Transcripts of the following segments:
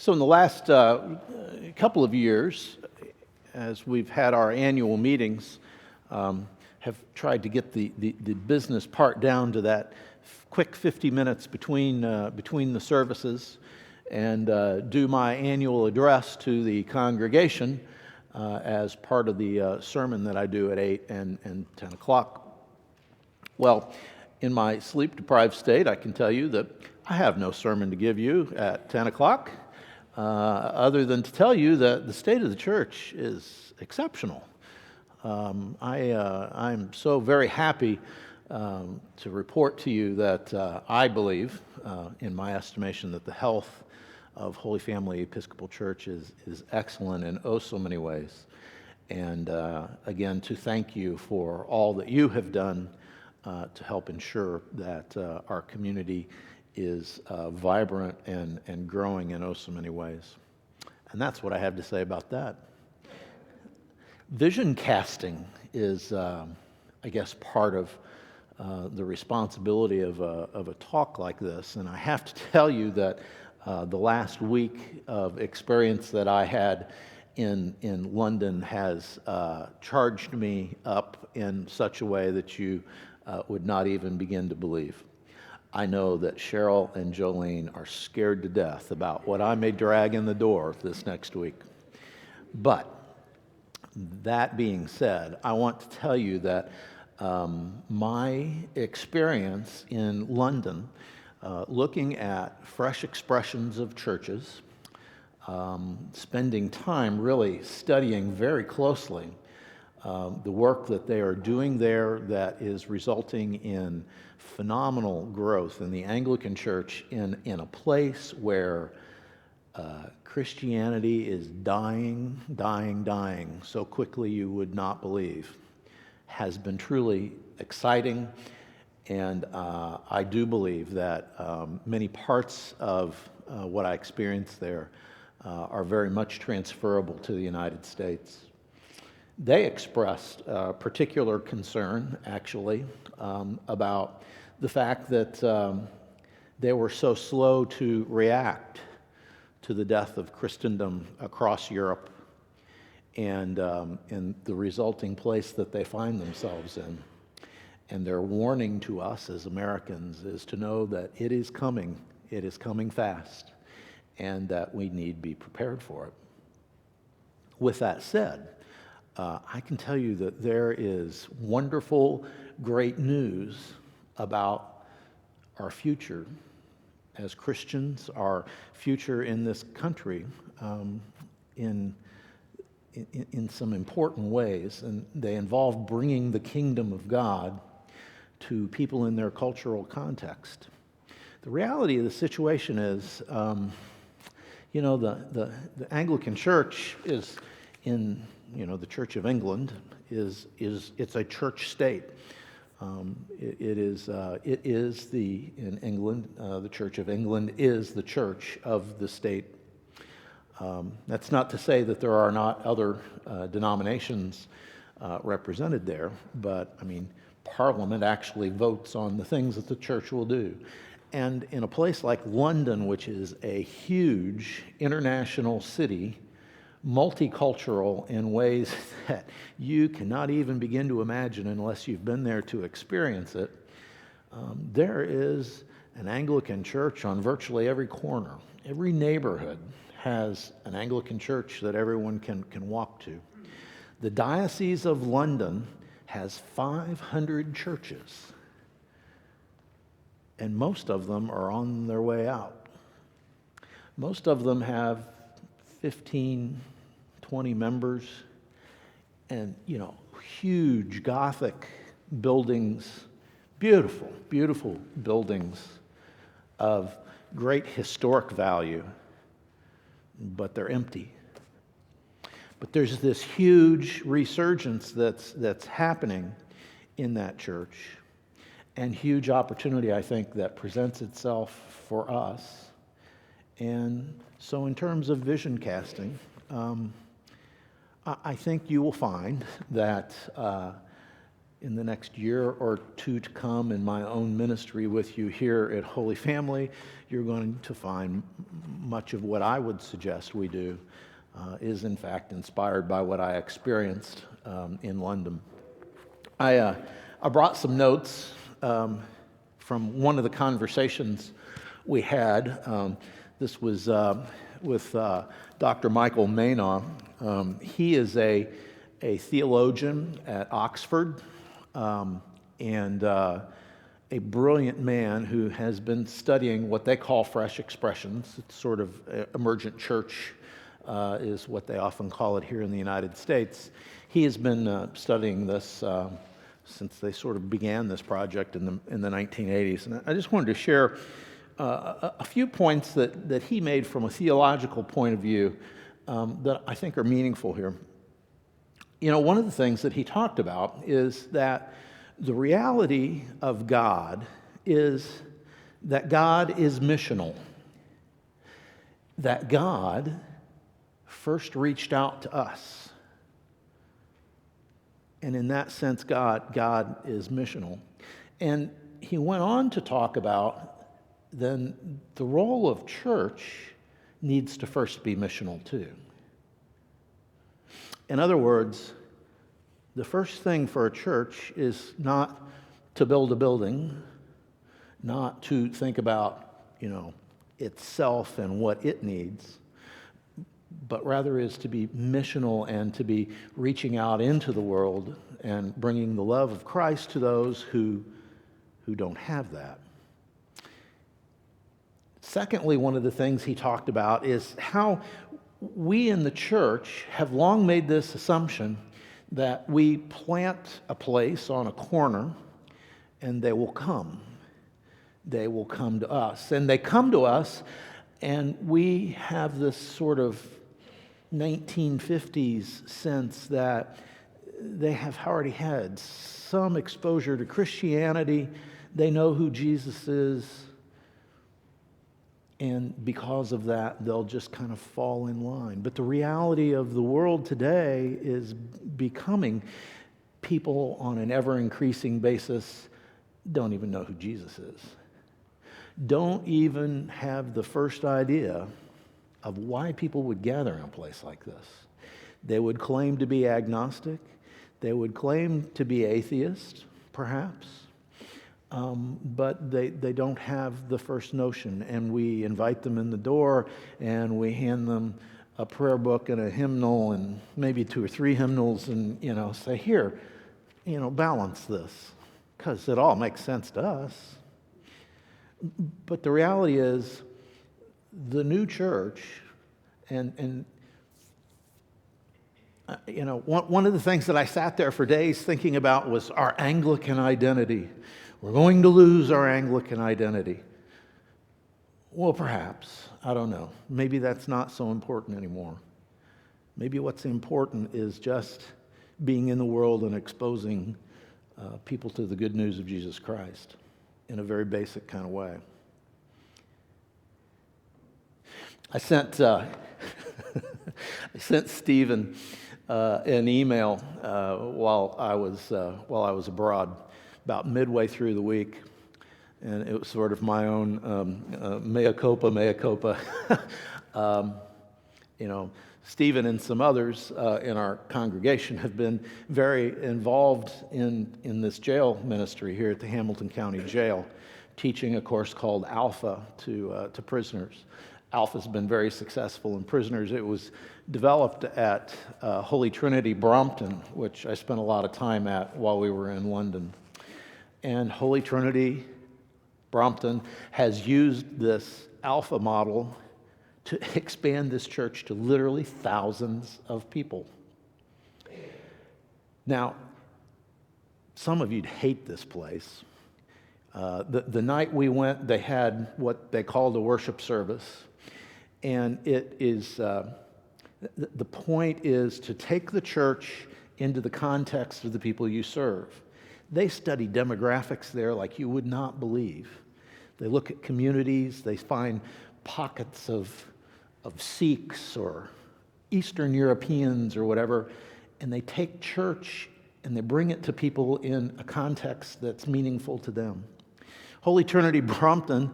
So in the last couple of years, as we've had our annual meetings, have tried to get the business part down to that quick 50 minutes between the services and do my annual address to the congregation as part of the sermon that I do at 8 and 10 o'clock. Well, in my sleep-deprived state, I can tell you that I have no sermon to give you at 10 o'clock, other than to tell you that the state of the church is exceptional. I'm so very happy to report to you that I believe, in my estimation, that the health of Holy Family Episcopal Church is excellent in oh so many ways. And again, to thank you for all that you have done to help ensure that our community is vibrant and growing in oh so many ways. And that's what I have to say about that. Vision casting is, I guess, part of the responsibility of a talk like this. And I have to tell you that the last week of experience that I had in London has charged me up in such a way that you would not even begin to believe. I know that Cheryl and Jolene are scared to death about what I may drag in the door this next week. But that being said, I want to tell you that my experience in London, looking at fresh expressions of churches, spending time really studying very closely the work that they are doing there that is resulting in phenomenal growth in the Anglican Church in a place where Christianity is dying so quickly you would not believe, has been truly exciting. And I do believe that many parts of what I experienced there are very much transferable to the United States. They expressed particular concern, actually, about the fact that they were so slow to react to the death of Christendom across Europe and the resulting place that they find themselves in. And their warning to us as Americans is to know that it is coming fast, and that we need be prepared for it. With that said, I can tell you that there is wonderful, great news about our future as Christians, our future in this country, in some important ways, and they involve bringing the kingdom of God to people in their cultural context. The reality of the situation is, the Anglican Church is in, the Church of England it's a church state. In England, the Church of England is the church of the state. That's not to say that there are not other denominations represented there, but Parliament actually votes on the things that the church will do. And in a place like London, which is a huge international city, multicultural in ways that you cannot even begin to imagine unless you've been there to experience it, there is an Anglican church on virtually every corner. Every neighborhood has an Anglican church that everyone can walk to. The Diocese of London has 500 churches, and most of them are on their way out. Most of them have 15, 20 members, and huge Gothic buildings, beautiful buildings of great historic value, but they're empty. But there's this huge resurgence that's happening in that church, and huge opportunity, I think, that presents itself for us. And so in terms of vision casting, I think you will find that in the next year or two to come in my own ministry with you here at Holy Family, you're going to find much of what I would suggest we do is in fact inspired by what I experienced in London. I brought some notes from one of the conversations we had. This was with Dr. Michael Maynard. He is a theologian at Oxford and a brilliant man who has been studying what they call fresh expressions. It's sort of emergent church is what they often call it here in the United States. He has been studying this since they sort of began this project in the 1980s. And I just wanted to share a few points that he made from a theological point of view that I think are meaningful here. You know, one of the things that he talked about is that the reality of God is that God is missional, that God first reached out to us. And in that sense, God is missional. And he went on to talk about then the role of church needs to first be missional too. In other words, the first thing for a church is not to build a building, not to think about, itself and what it needs, but rather is to be missional and to be reaching out into the world and bringing the love of Christ to those who don't have that. Secondly, one of the things he talked about is how we in the church have long made this assumption that we plant a place on a corner and they will come. They will come to us. And they come to us and we have this sort of 1950s sense that they have already had some exposure to Christianity. They know who Jesus is. And because of that, they'll just kind of fall in line. But the reality of the world today is becoming people on an ever-increasing basis don't even know who Jesus is. Don't even have the first idea of why people would gather in a place like this. They would claim to be agnostic. They would claim to be atheist, perhaps. But they don't have the first notion, and we invite them in the door, and we hand them a prayer book and a hymnal, and maybe 2 or 3 hymnals, and say, here, balance this, because it all makes sense to us. But the reality is, the new church, and one of the things that I sat there for days thinking about was our Anglican identity. We're going to lose our Anglican identity. Well, perhaps. I don't know. Maybe that's not so important anymore. Maybe what's important is just being in the world and exposing people to the good news of Jesus Christ in a very basic kind of way. I sent Stephen an email while I was abroad, about midway through the week, and it was sort of my own mea culpa. Stephen and some others in our congregation have been very involved in this jail ministry here at the Hamilton County Jail, teaching a course called Alpha to prisoners. Alpha's been very successful in prisoners. It was developed at Holy Trinity Brompton, which I spent a lot of time at while we were in London. And Holy Trinity Brompton has used this Alpha model to expand this church to literally thousands of people. Now, some of you'd hate this place. The night we went, they had what they called a worship service. And it is, the point is to take the church into the context of the people you serve. They study demographics there like you would not believe. They look at communities, they find pockets of Sikhs or Eastern Europeans or whatever, and they take church and they bring it to people in a context that's meaningful to them. Holy Trinity Brompton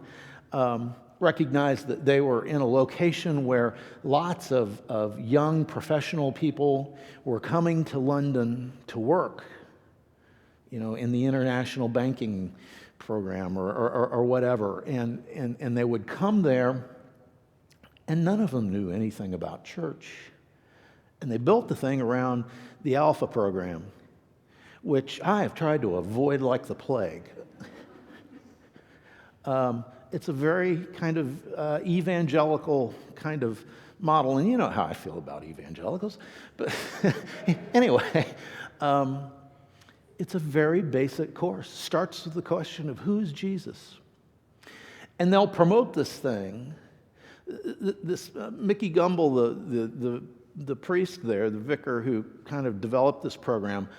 recognized that they were in a location where lots of young professional people were coming to London to work, in the international banking program or whatever. And they would come there, and none of them knew anything about church. And they built the thing around the Alpha program, which I have tried to avoid like the plague. It's a very kind of evangelical kind of model, and you know how I feel about evangelicals. But anyway, it's a very basic course. Starts with the question of who's Jesus? And they'll promote this thing. This Mickey Gumble, the priest there, the vicar who kind of developed this program,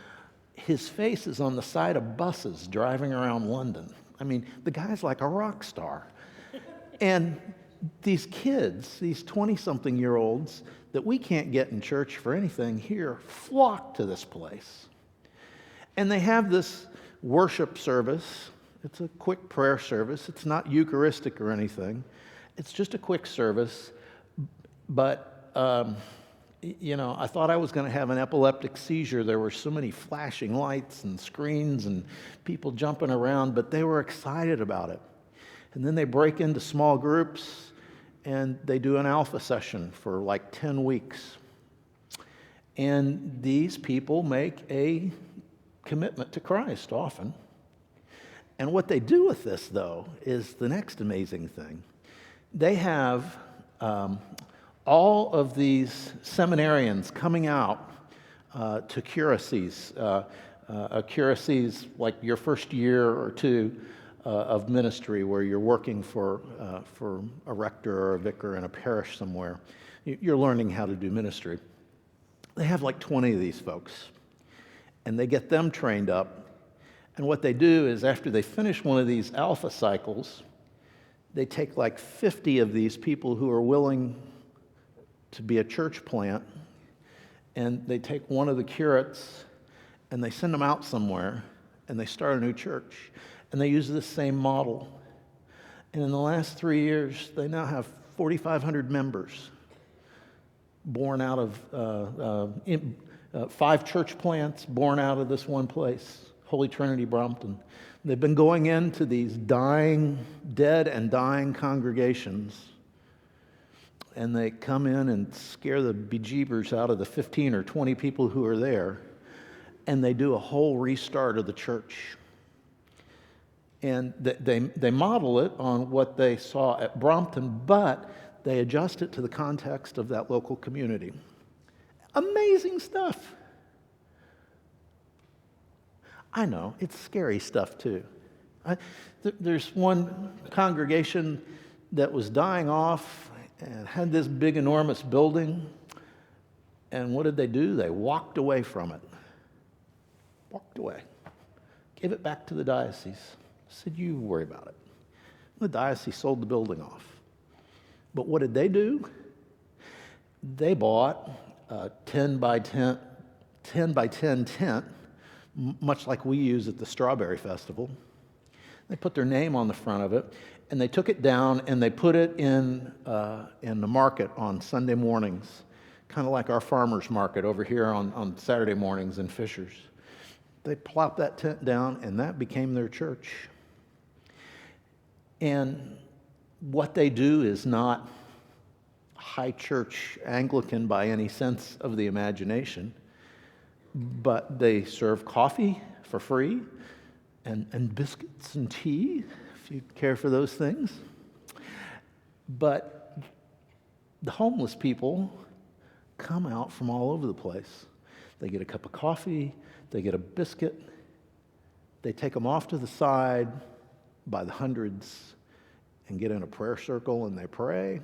his face is on the side of buses driving around London. I mean, the guy's like a rock star. And these kids, these 20-something-year-olds that we can't get in church for anything here, flock to this place. And they have this worship service. It's a quick prayer service. It's not Eucharistic or anything. It's just a quick service. But, I thought I was going to have an epileptic seizure. There were so many flashing lights and screens and people jumping around, but they were excited about it. And then they break into small groups and they do an alpha session for like 10 weeks. And these people make a commitment to Christ often. And what they do with this, though, is the next amazing thing. They have all of these seminarians coming out to curacies. A curacy is like your first year or two of ministry where you're working for a rector or a vicar in a parish somewhere. You're learning how to do ministry. They have like 20 of these folks, and they get them trained up. And what they do is after they finish one of these alpha cycles, they take like 50 of these people who are willing to be a church plant, and they take one of the curates and they send them out somewhere and they start a new church. And they use this same model. And in the last 3 years, they now have 4,500 members born out of 5 church plants born out of this one place, Holy Trinity Brompton. They've been going into these dead and dying congregations, and they come in and scare the bejeebers out of the 15 or 20 people who are there, and they do a whole restart of the church. And they model it on what they saw at Brompton, but they adjust it to the context of that local community. Amazing stuff. I know, it's scary stuff too. There's one congregation that was dying off and had this big, enormous building. And what did they do? They walked away from it. Walked away. Gave it back to the diocese. Said, you worry about it. The diocese sold the building off. But what did they do? They bought a 10 by 10 tent, much like we use at the Strawberry Festival. They put their name on the front of it, and they took it down and they put it in the market on Sunday mornings, kind of like our farmers market over here on Saturday mornings in Fishers. They plopped that tent down, and that became their church. And what they do is not high church Anglican by any sense of the imagination, but they serve coffee for free and biscuits and tea, if you care for those things. But the homeless people come out from all over the place. They get a cup of coffee, they get a biscuit, they take them off to the side by the hundreds and get in a prayer circle and they pray.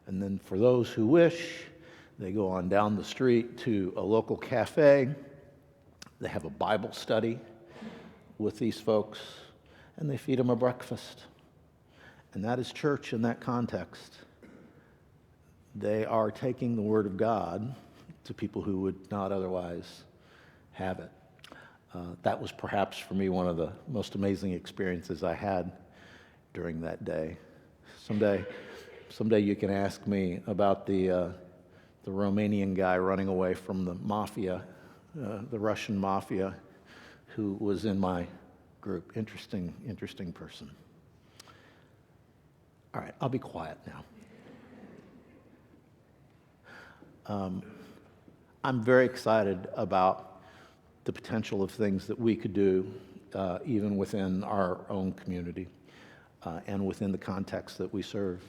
And then for those who wish, they go on down the street to a local cafe. They have a Bible study with these folks, and they feed them a breakfast. And that is church in that context. They are taking the Word of God to people who would not otherwise have it. That was perhaps for me one of the most amazing experiences I had during that day. Someday you can ask me about the Romanian guy running away from the mafia, the Russian mafia, who was in my group. Interesting person. All right, I'll be quiet now. I'm very excited about the potential of things that we could do, even within our own community and within the context that we serve.